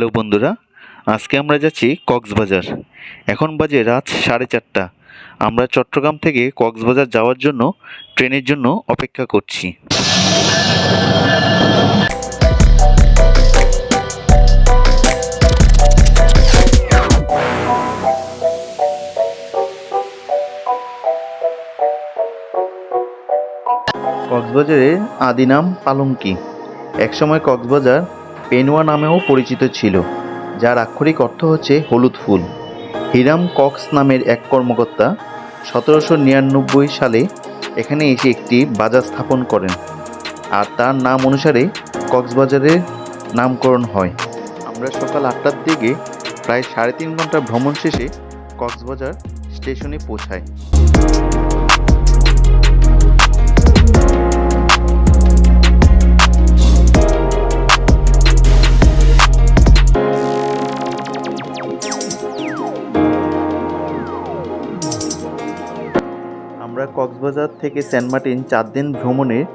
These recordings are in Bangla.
হ্যালো বন্ধুরা, আজকে আমরা যাচ্ছি কক্সবাজার। এখন বাজে রাত 4:30। আমরা চট্টগ্রাম থেকে কক্সবাজার যাওয়ার জন্য ট্রেনের জন্য অপেক্ষা করছি। কক্সবাজারের আদি নাম পালঙ্কি। একসময় কক্সবাজার পেনুয়া নামেও পরিচিত ছিল, যার আক্ষরিক অর্থ হচ্ছে হলুদ ফুল। হিরাম কক্স নামের এক কর্মকর্তা 1799 সালে এখানে এসে একটি বাজার স্থাপন করেন, আর তার নাম অনুসারে কক্সবাজারের নামকরণ হয়। আমরা সকাল 8টার দিকে প্রায় 3.5 ঘন্টা ভ্রমণ শেষে কক্সবাজার স্টেশনে পৌঁছাই। আমরা কক্সবাজার থেকে সেন্ট মার্টিন 4 দিন ভ্রমণের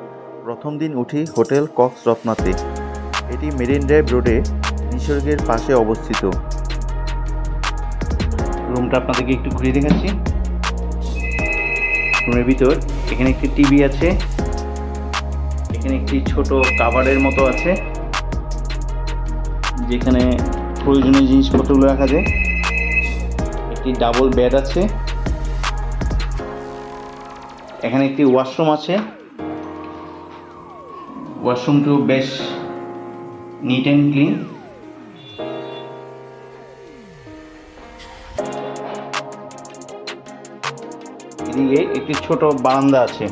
প্রথম দিন উঠি হোটেল কক্স রত্নাতে। এটি মেরিন ড্রাইভ রোডে নিসর্গের পাশে অবস্থিত। রুমটা আপনাদেরকে একটু ঘুরিয়ে দেখাচ্ছি। রুমের ভিতর এখানে একটি টিভি আছে, এখানে একটি ছোট কাভারের মতো আছে যেখানে প্রয়োজনীয় জিনিসপত্রগুলো রাখা যায়। একটি ডাবল বেড আছে, এখানে একটি ওয়াশরুম আছে। ওয়াশরুমটি বেশ নিট অ্যান্ড ক্লিন। এদিকে একটি ছোট বারান্দা আছে।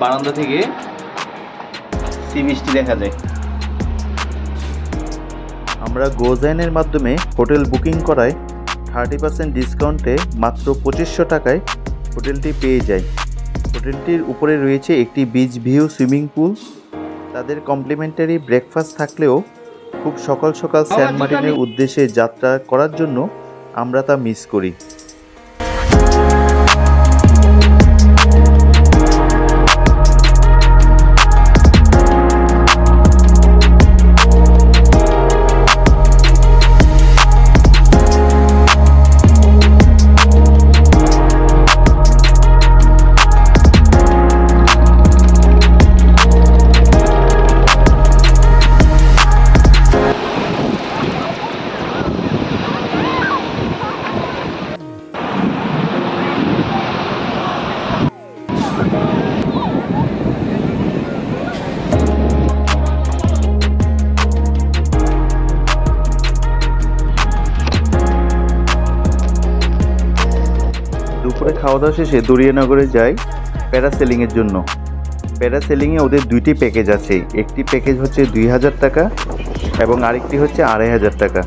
বারান্দা থেকে সি বিচটি দেখা যায়। আমরা গোজাইনের মাধ্যমে হোটেল বুকিং করায় 30% ডিসকাউন্টে মাত্র 2500 টাকায় হোটেলটি পেয়ে যায়। হোটেলটির উপরে রয়েছে একটি বিচ ভিউ সুইমিং পুল। তাদের কমপ্লিমেন্টারি ব্রেকফাস্ট থাকলেও খুব সকাল সকাল সেন্ট মার্টিনের উদ্দেশ্যে যাত্রা করার জন্য আমরা তা মিস করি। দুপুরে খাওয়া দাওয়া শেষে দরিয়ানগরে যাই প্যারাসেলিংয়ের জন্য। প্যারাসেলিংয়ে ওদের 2টি প্যাকেজ আছে। একটি প্যাকেজ হচ্ছে 2000 টাকা এবং আরেকটি হচ্ছে 2500 টাকা।